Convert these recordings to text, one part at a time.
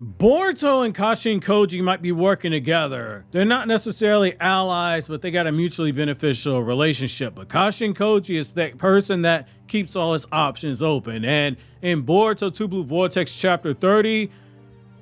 Boruto and Kashin Koji might be working together. They're not necessarily allies, but they got a mutually beneficial relationship. But Kashin Koji is that person that keeps all his options open. And in Boruto 2 Blue Vortex Chapter 30,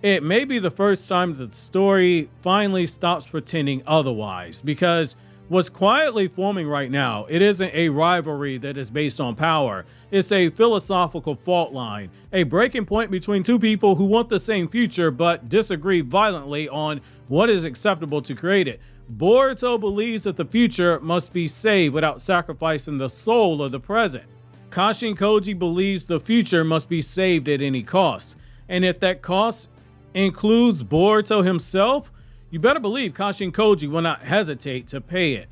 it may be the first time that the story finally stops pretending otherwise. Because what's quietly forming right now, it isn't a rivalry that is based on power. It's a philosophical fault line, a breaking point between two people who want the same future but disagree violently on what is acceptable to create it. Boruto believes that the future must be saved without sacrificing the soul of the present. Kashin Koji believes the future must be saved at any cost. And if that cost includes Boruto himself, you better believe Kashin Koji will not hesitate to pay it.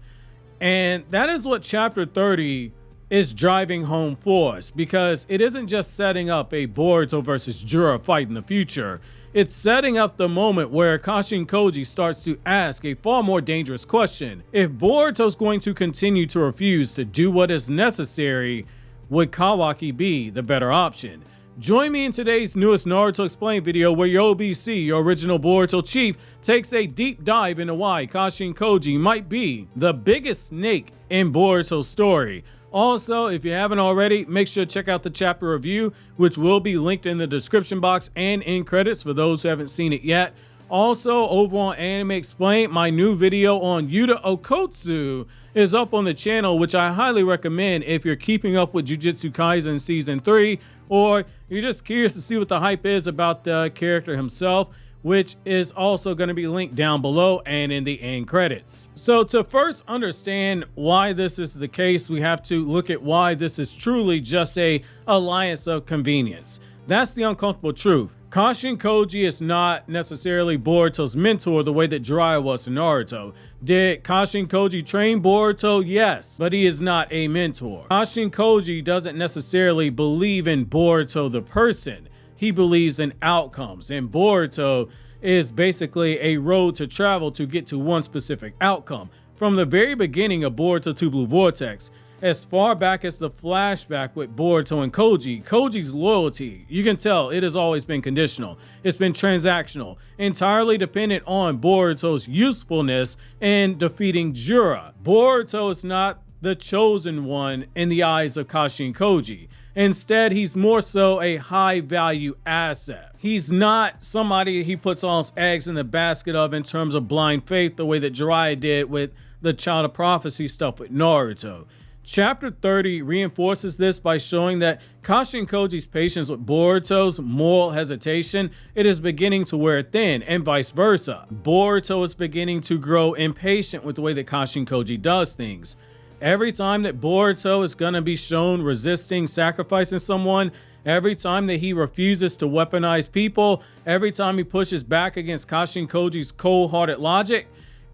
And that is what Chapter 30 is driving home for us, because it isn't just setting up a Boruto versus Jura fight in the future. It's setting up the moment where Kashin Koji starts to ask a far more dangerous question. If Boruto's going to continue to refuse to do what is necessary, would Kawaki be the better option? Join me in today's newest Naruto Explained video where your OBC, your original Boruto chief, takes a deep dive into why Kashin Koji might be the biggest snake in Boruto's story. Also, if you haven't already, make sure to check out the chapter review, which will be linked in the description box and in credits for those who haven't seen it yet. Also, over on Anime Explained, my new video on Yuta Okotsu is up on the channel, which I highly recommend if you're keeping up with Jujutsu Kaisen Season 3, or you're just curious to see what the hype is about the character himself, which is also going to be linked down below and in the end credits. So to first understand why this is the case, we have to look at why this is truly just a alliance of convenience. That's the uncomfortable truth. Kashin Koji is not necessarily Boruto's mentor the way that Jiraiya was to Naruto. Did Kashin Koji train Boruto? Yes, but he is not a mentor. Kashin Koji doesn't necessarily believe in Boruto the person. He believes in outcomes, and Boruto is basically a road to travel to get to one specific outcome. From the very beginning of Boruto 2 Blue Vortex, as far back as the flashback with Boruto and Koji, Koji's loyalty, you can tell it has always been conditional. It's been transactional, entirely dependent on Boruto's usefulness in defeating Jura. Boruto is not the chosen one in the eyes of Kashin Koji. Instead, he's more so a high-value asset. He's not somebody he puts all his eggs in the basket of in terms of blind faith the way that Jiraiya did with the Child of Prophecy stuff with Naruto. Chapter 30 reinforces this by showing that Kashin Koji's patience with Boruto's moral hesitation, it is beginning to wear thin, and vice versa. Boruto is beginning to grow impatient with the way that Kashin Koji does things. Every time that Boruto is going to be shown resisting sacrificing someone, every time that he refuses to weaponize people, every time he pushes back against Kashin Koji's cold-hearted logic,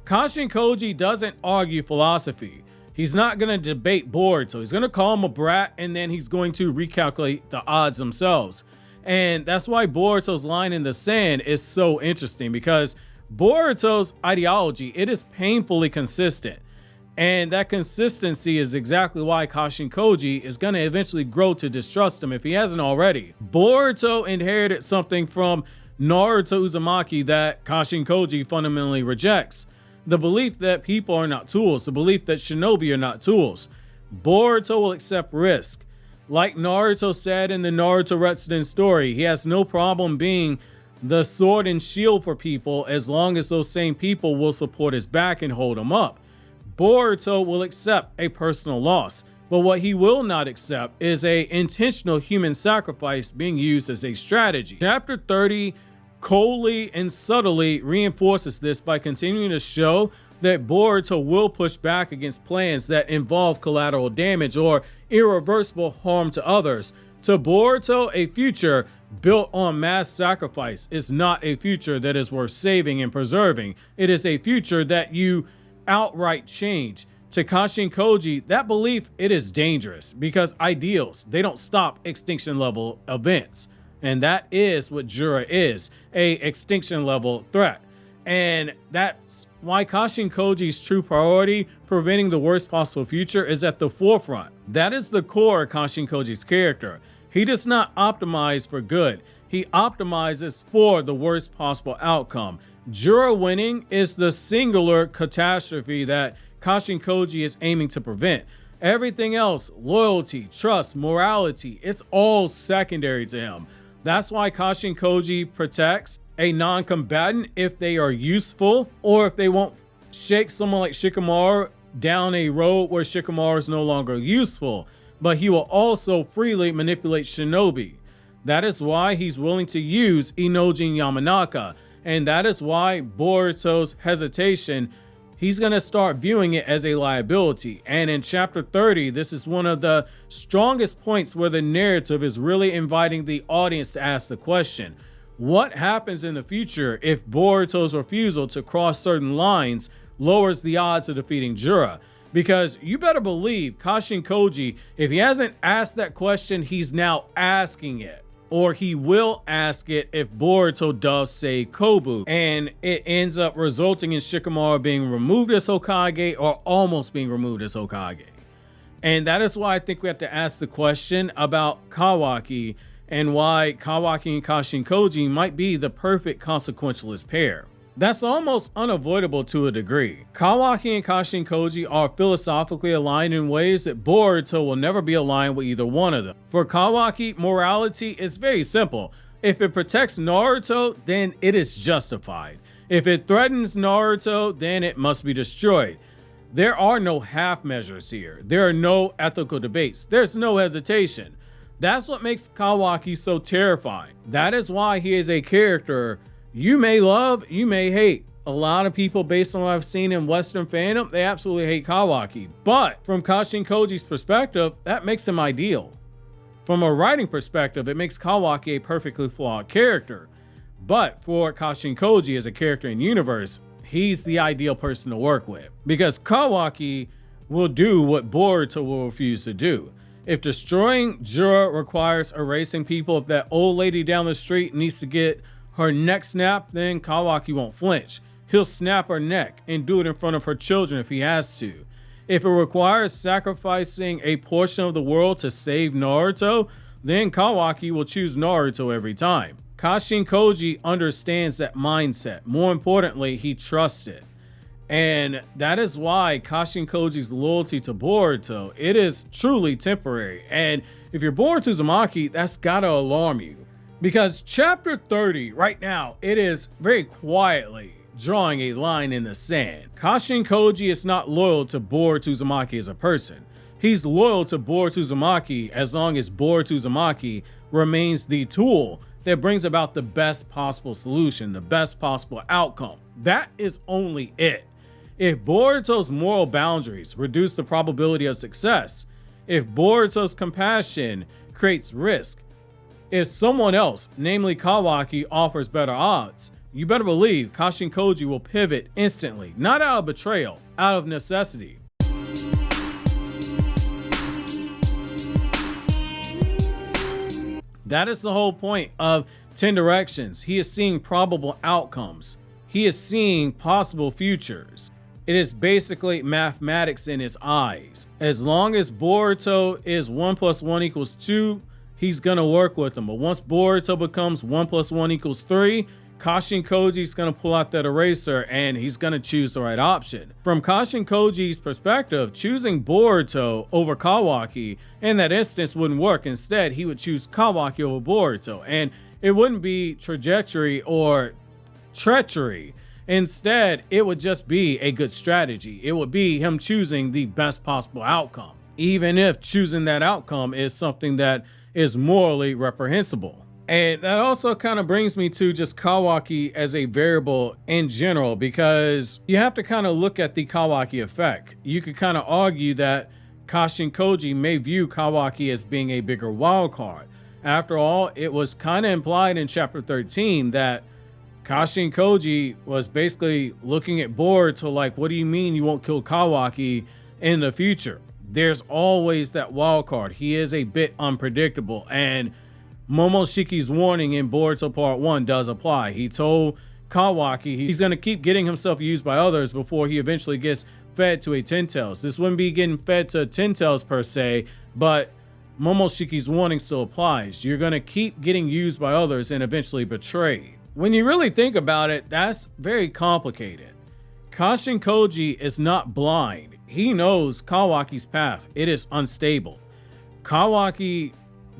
Kashin Koji doesn't argue philosophy. He's not going to debate Boruto. He's going to call him a brat, and then he's going to recalculate the odds themselves. And that's why Boruto's line in the sand is so interesting, because Boruto's ideology, it is painfully consistent. And that consistency is exactly why Kashin Koji is going to eventually grow to distrust him if he hasn't already. Boruto inherited something from Naruto Uzumaki that Kashin Koji fundamentally rejects. The belief that people are not tools, the belief that Shinobi are not tools. Boruto will accept risk. Like Naruto said in the Naruto Retsuden story, he has no problem being the sword and shield for people as long as those same people will support his back and hold him up. Boruto will accept a personal loss, but what he will not accept is an intentional human sacrifice being used as a strategy. Chapter 30 coldly and subtly reinforces this by continuing to show that Boruto will push back against plans that involve collateral damage or irreversible harm to others. To Boruto, a future built on mass sacrifice is not a future that is worth saving and preserving. It is a future that you outright change. To Kashin Koji, that belief, it is dangerous because ideals, they don't stop extinction level events. And that is what Jura is, a extinction level threat. And that's why Kashin Koji's true priority, preventing the worst possible future, is at the forefront. That is the core of Kashin Koji's character. He does not optimize for good. He optimizes for the worst possible outcome. Jura winning is the singular catastrophe that Kashin Koji is aiming to prevent. Everything else, loyalty, trust, morality, it's all secondary to him. That's why Kashin Koji protects a non-combatant if they are useful, or if they won't shake someone like Shikamaru down a road where Shikamaru is no longer useful. But he will also freely manipulate Shinobi. That is why he's willing to use Inojin Yamanaka. And that is why Boruto's hesitation, he's going to start viewing it as a liability. And in chapter 30, this is one of the strongest points where the narrative is really inviting the audience to ask the question: what happens in the future if Boruto's refusal to cross certain lines lowers the odds of defeating Jura? Because you better believe Kashin Koji, if he hasn't asked that question, he's now asking it. Or he will ask it if Boruto does say Kobu, and it ends up resulting in Shikamaru being removed as Hokage, or almost being removed as Hokage. And that is why I think we have to ask the question about Kawaki, and why Kawaki and Kashin Koji might be the perfect consequentialist pair. That's almost unavoidable to a degree. Kawaki and Kashin Koji are philosophically aligned in ways that Boruto will never be aligned with either one of them. For Kawaki, morality is very simple. If it protects Naruto, then it is justified. If it threatens Naruto, then it must be destroyed. There are no half measures here. There are no ethical debates. There's no hesitation. That's what makes Kawaki so terrifying. That is why he is a character you may love, you may hate. A lot of people, based on what I've seen in Western fandom, they absolutely hate Kawaki. But from Kashin Koji's perspective, that makes him ideal. From a writing perspective, it makes Kawaki a perfectly flawed character. But for Kashin Koji as a character in universe, he's the ideal person to work with. Because Kawaki will do what Boruto will refuse to do. If destroying Jura requires erasing people, if that old lady down the street needs to get her neck snapped, then Kawaki won't flinch. He'll snap her neck and do it in front of her children if he has to. If it requires sacrificing a portion of the world to save Naruto, then Kawaki will choose Naruto every time. Kashin Koji understands that mindset. More importantly, he trusts it. And that is why Kashin Koji's loyalty to Boruto, it is truly temporary. And if you're Boruto Uzumaki, that's gotta alarm you. Because chapter 30, right now, it is very quietly drawing a line in the sand. Kashin Koji is not loyal to Boruto Uzumaki as a person. He's loyal to Boruto Uzumaki as long as Boruto Uzumaki remains the tool that brings about the best possible solution, the best possible outcome. That is only it. If Boruto's moral boundaries reduce the probability of success, if Boruto's compassion creates risk, if someone else, namely Kawaki, offers better odds, you better believe Kashin Koji will pivot instantly, not out of betrayal, out of necessity. That is the whole point of 10 Directions. He is seeing probable outcomes. He is seeing possible futures. It is basically mathematics in his eyes. As long as Boruto is 1 + 1 = 2, he's gonna work with him. But once Boruto becomes 1 + 1 = 3, Kashin Koji's gonna pull out that eraser and he's gonna choose the right option. From Kashin Koji's perspective, choosing Boruto over Kawaki in that instance wouldn't work. Instead, he would choose Kawaki over Boruto, and it wouldn't be trajectory or treachery. Instead, it would just be a good strategy. It would be him choosing the best possible outcome, even if choosing that outcome is something that is morally reprehensible. And that also kind of brings me to just Kawaki as a variable in general, because you have to kind of look at the Kawaki effect. You could kind of argue that Kashin Koji may view Kawaki as being a bigger wild card. After all, it was kind of implied in chapter 13 that Kashin Koji was basically looking at Boruto like, what do you mean you won't kill Kawaki in the future? There's always that wild card. He is a bit unpredictable, and Momoshiki's warning in Boruto Part 1 does apply. He told Kawaki he's going to keep getting himself used by others before he eventually gets fed to a Ten Tails. This wouldn't be getting fed to Ten Tails per se, but Momoshiki's warning still applies. You're going to keep getting used by others and eventually betrayed. When you really think about it, that's very complicated. Kashin Koji is not blind. He knows Kawaki's path. It is unstable. Kawaki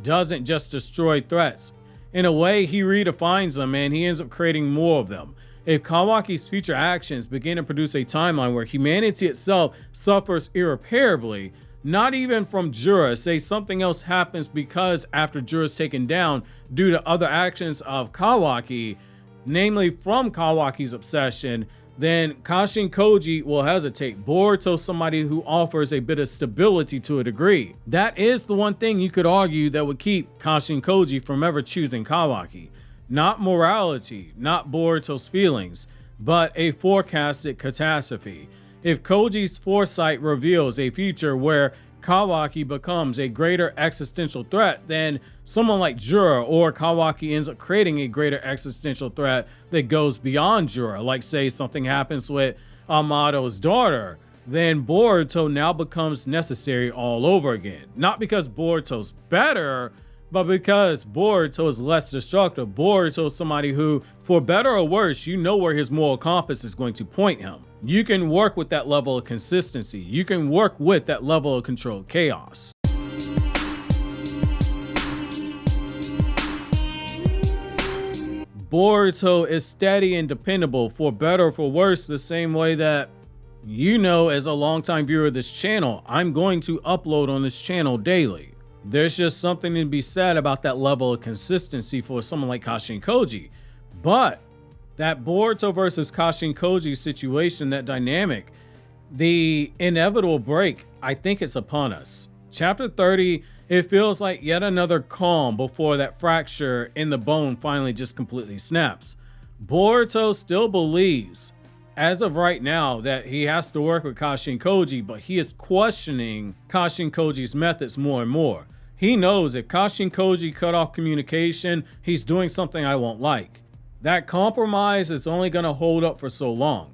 doesn't just destroy threats. In a way, he redefines them and he ends up creating more of them. If Kawaki's future actions begin to produce a timeline where humanity itself suffers irreparably, not even from Jura, say something else happens because after Jura's taken down due to other actions of Kawaki, namely from Kawaki's obsession, then Kashin Koji will hesitate. Boruto's somebody who offers a bit of stability to a degree. That is the one thing you could argue that would keep Kashin Koji from ever choosing Kawaki. Not morality, not Boruto's feelings, but a forecasted catastrophe. If Koji's foresight reveals a future where Kawaki becomes a greater existential threat, then someone like Jura or Kawaki ends up creating a greater existential threat that goes beyond Jura. Like say something happens with Amado's daughter, then Boruto now becomes necessary all over again. Not because Boruto's better, but because Boruto is less destructive. Boruto is somebody who, for better or worse, you know where his moral compass is going to point him. You can work with that level of consistency. You can work with that level of controlled chaos. Boruto is steady and dependable, for better or for worse, the same way that, you know, as a longtime viewer of this channel, I'm going to upload on this channel daily. There's just something to be said about that level of consistency for someone like Kashin Koji. But that Boruto versus Kashin Koji situation, that dynamic, the inevitable break, I think it's upon us. Chapter 30, it feels like yet another calm before that fracture in the bone finally just completely snaps. Boruto still believes, as of right now, that he has to work with Kashin Koji, but he is questioning Kashin Koji's methods more and more. He knows if Kashin Koji cut off communication, he's doing something I won't like. That compromise is only going to hold up for so long.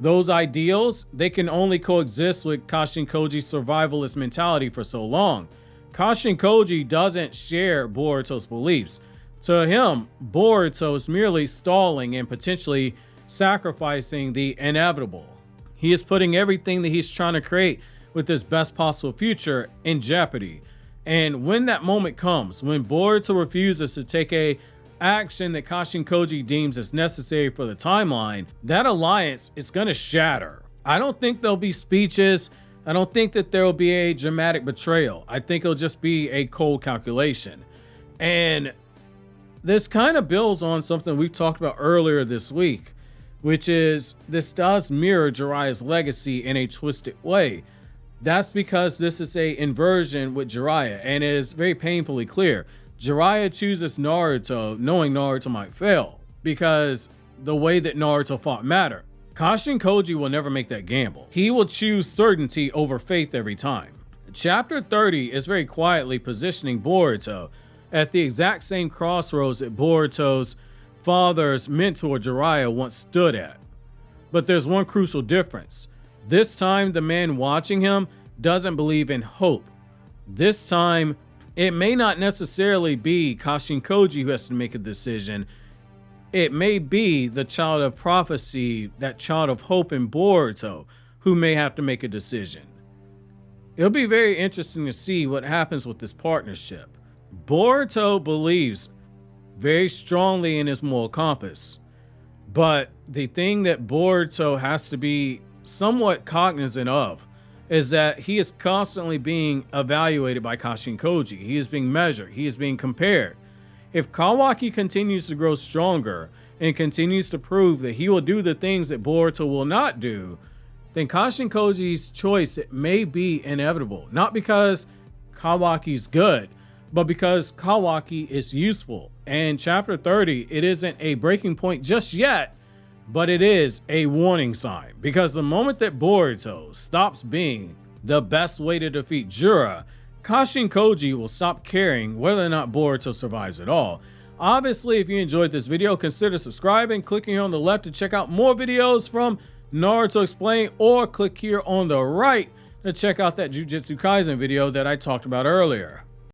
Those ideals, they can only coexist with Kashin Koji's survivalist mentality for so long. Kashin Koji doesn't share Boruto's beliefs. To him, Boruto is merely stalling and potentially sacrificing the inevitable. He is putting everything that he's trying to create with his best possible future in jeopardy. And when that moment comes, when Boruto refuses to take a action that Kashin Koji deems as necessary for the timeline, that alliance is going to shatter. I don't think there'll be speeches. I don't think that there will be a dramatic betrayal. I think it'll just be a cold calculation. And this kind of builds on something we've talked about earlier this week, which is this does mirror Jiraiya's legacy in a twisted way. That's because this is a inversion with Jiraiya, and it is very painfully clear. Jiraiya chooses Naruto knowing Naruto might fail, because the way that Naruto fought mattered. Kashin Koji will never make that gamble. He will choose certainty over faith every time. Chapter 30 is very quietly positioning Boruto at the exact same crossroads that Boruto's father's mentor Jiraiya once stood at. But there's one crucial difference. This time, the man watching him doesn't believe in hope. This time, it may not necessarily be Kashin Koji who has to make a decision. It may be the child of prophecy, that child of hope in Boruto, who may have to make a decision. It'll be very interesting to see what happens with this partnership. Boruto believes very strongly in his moral compass, but the thing that Boruto has to be somewhat cognizant of is that he is constantly being evaluated by Kashin Koji. He is being measured. He is being compared. If Kawaki continues to grow stronger and continues to prove that he will do the things that Boruto will not do, then Kashin Koji's choice, it may be inevitable. Not because Kawaki's good, but because Kawaki is useful. And chapter 30, it isn't a breaking point just yet, but it is a warning sign, because the moment that Boruto stops being the best way to defeat Jura, Kashin Koji will stop caring whether or not Boruto survives at all. Obviously, if you enjoyed this video, consider subscribing, clicking here on the left to check out more videos from Naruto Explained, or click here on the right to check out that Jujutsu Kaisen video that I talked about earlier.